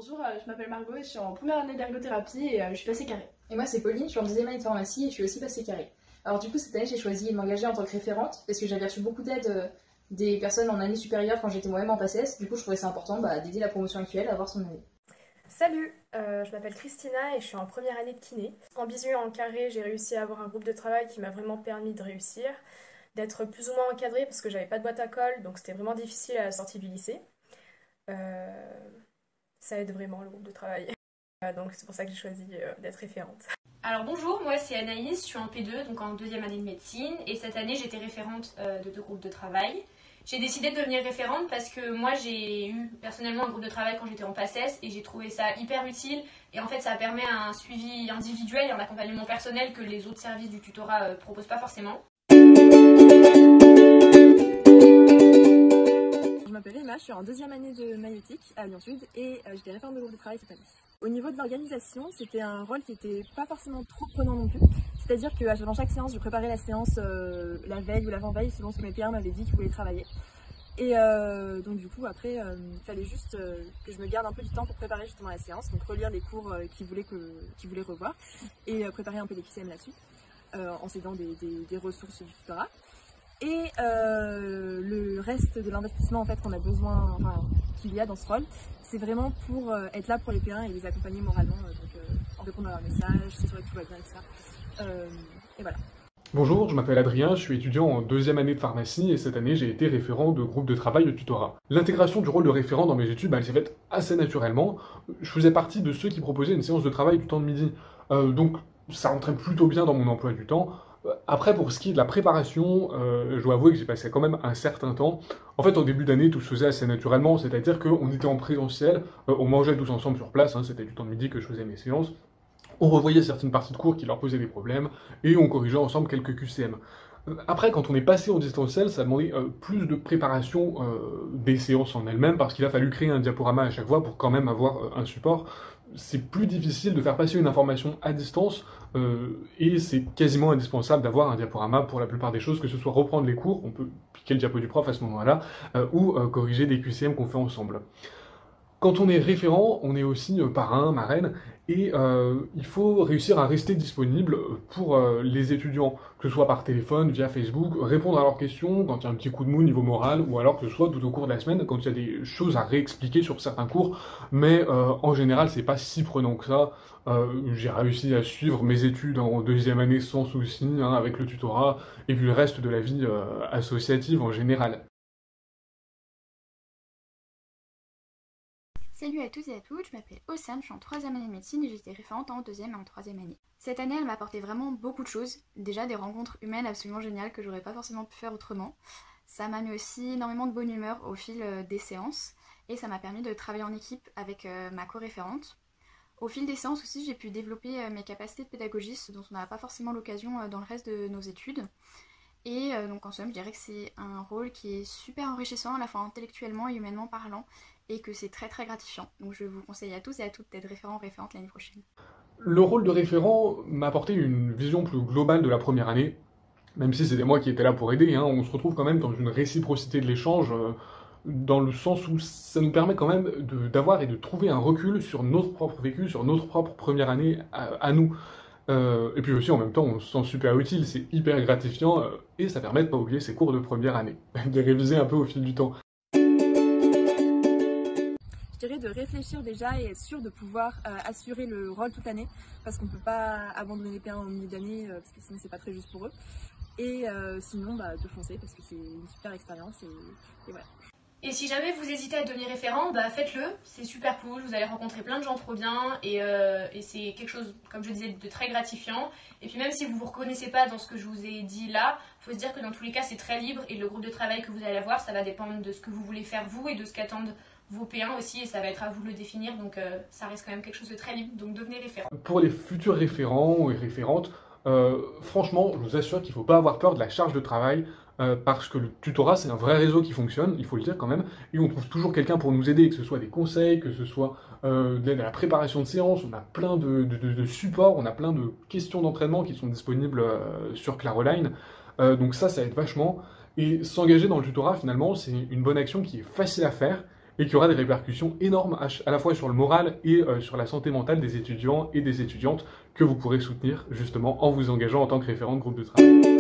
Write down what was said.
Bonjour, je m'appelle Margot et je suis en première année d'ergothérapie et je suis passée carré. Et moi c'est Pauline, je suis en deuxième année de pharmacie et je suis aussi passée carré. Alors du coup cette année j'ai choisi de m'engager en tant que référente parce que j'avais reçu beaucoup d'aide des personnes en année supérieure quand j'étais moi-même en PACES. Du coup je trouvais ça important d'aider la promotion actuelle à avoir son avis. Salut, je m'appelle Christina et je suis en première année de kiné. En bisu et en carré, j'ai réussi à avoir un groupe de travail qui m'a vraiment permis de réussir, d'être plus ou moins encadrée parce que j'avais pas de boîte à colle, donc c'était vraiment difficile à la sortie du lycée. Ça aide vraiment le groupe de travail. Donc c'est pour ça que j'ai choisi d'être référente. Alors bonjour, moi c'est Anaïs, je suis en P2, donc en deuxième année de médecine, et cette année j'étais référente de 2 groupes de travail. J'ai décidé de devenir référente parce que moi j'ai eu personnellement un groupe de travail quand j'étais en PACES et j'ai trouvé ça hyper utile, et en fait ça permet un suivi individuel et un accompagnement personnel que les autres services du tutorat proposent pas forcément. Je m'appelle Emma, je suis en deuxième année de maïeutique à Lyon Sud et j'étais référente de groupe de travail cette année. Au niveau de l'organisation, c'était un rôle qui n'était pas forcément trop prenant non plus. C'est-à-dire que dans chaque séance, je préparais la séance la veille ou l'avant-veille selon ce que mes pairs m'avaient dit qu'ils voulaient travailler. Et donc du coup après, il fallait juste que je me garde un peu du temps pour préparer justement la séance, donc relire les cours qu'ils voulaient revoir et préparer un peu des QCM là-dessus, en s'aidant des ressources du tutorat. Et le reste de l'investissement en fait qu'on a besoin, qu'il y a dans ce rôle, c'est vraiment pour être là pour les P1 et les accompagner moralement, en répondant à leurs messages, s'assurer que tout va bien et ça. Et voilà. Bonjour, je m'appelle Adrien, je suis étudiant en deuxième année de pharmacie et cette année j'ai été référent de groupe de travail au tutorat. L'intégration du rôle de référent dans mes études, elle s'est faite assez naturellement. Je faisais partie de ceux qui proposaient une séance de travail du temps de midi, donc ça rentrait plutôt bien dans mon emploi du temps. Après, pour ce qui est de la préparation, je dois avouer que j'ai passé quand même un certain temps. En fait, en début d'année, tout se faisait assez naturellement, c'est-à-dire qu'on était en présentiel, on mangeait tous ensemble sur place, c'était du temps de midi que je faisais mes séances. On revoyait certaines parties de cours qui leur posaient des problèmes, et on corrigeait ensemble quelques QCM. Après, quand on est passé en distanciel, ça a demandé plus de préparation des séances en elles-mêmes, parce qu'il a fallu créer un diaporama à chaque fois pour quand même avoir un support. C'est plus difficile de faire passer une information à distance, et c'est quasiment indispensable d'avoir un diaporama pour la plupart des choses, que ce soit reprendre les cours, on peut piquer le diapo du prof à ce moment-là, ou corriger des QCM qu'on fait ensemble. Quand on est référent, on est aussi parrain, marraine, et il faut réussir à rester disponible pour les étudiants, que ce soit par téléphone, via Facebook, répondre à leurs questions quand il y a un petit coup de mou niveau moral, ou alors que ce soit tout au cours de la semaine, quand il y a des choses à réexpliquer sur certains cours, mais en général c'est pas si prenant que ça. J'ai réussi à suivre mes études en deuxième année sans souci, avec le tutorat, et puis le reste de la vie associative en général. Salut à tous et à toutes, je m'appelle Océane, je suis en troisième année de médecine et j'étais référente en deuxième et en troisième année. Cette année, elle m'a apporté vraiment beaucoup de choses. Déjà des rencontres humaines absolument géniales que j'aurais pas forcément pu faire autrement. Ça m'a mis aussi énormément de bonne humeur au fil des séances et ça m'a permis de travailler en équipe avec ma co-référente. Au fil des séances aussi, j'ai pu développer mes capacités de pédagogie, ce dont on n'a pas forcément l'occasion dans le reste de nos études. Et donc en somme, je dirais que c'est un rôle qui est super enrichissant à la fois intellectuellement et humainement parlant, et que c'est très très gratifiant. Donc je vous conseille à tous et à toutes d'être référents ou référentes l'année prochaine. Le rôle de référent m'a apporté une vision plus globale de la première année, même si c'était moi qui étais là pour aider, on se retrouve quand même dans une réciprocité de l'échange, dans le sens où ça nous permet quand même d'avoir et de trouver un recul sur notre propre vécu, sur notre propre première année à nous. Et puis aussi en même temps on se sent super utile, c'est hyper gratifiant, et ça permet de pas oublier ses cours de première année, de les réviser un peu au fil du temps. Je dirais de réfléchir déjà et être sûr de pouvoir assurer le rôle toute l'année, parce qu'on ne peut pas abandonner les P1 en milieu d'année, parce que sinon c'est pas très juste pour eux. Et sinon de foncer, parce que c'est une super expérience, et voilà. Et si jamais vous hésitez à devenir référent, faites-le, c'est super cool, vous allez rencontrer plein de gens trop bien, et c'est quelque chose, comme je disais, de très gratifiant. Et puis même si vous ne vous reconnaissez pas dans ce que je vous ai dit là, il faut se dire que dans tous les cas c'est très libre, et le groupe de travail que vous allez avoir, ça va dépendre de ce que vous voulez faire vous, et de ce qu'attendent vos P1 aussi, et ça va être à vous de le définir, donc ça reste quand même quelque chose de très libre, donc devenez référent. Pour les futurs référents et référentes, franchement, je vous assure qu'il ne faut pas avoir peur de la charge de travail, parce que le tutorat c'est un vrai réseau qui fonctionne, il faut le dire quand même, et on trouve toujours quelqu'un pour nous aider, que ce soit des conseils, que ce soit de l'aide à la préparation de séances, on a plein de supports, on a plein de questions d'entraînement qui sont disponibles sur Claroline, donc ça aide vachement, et s'engager dans le tutorat finalement c'est une bonne action qui est facile à faire, et qui aura des répercussions énormes à la fois sur le moral et sur la santé mentale des étudiants et des étudiantes que vous pourrez soutenir justement en vous engageant en tant que référent de groupe de travail.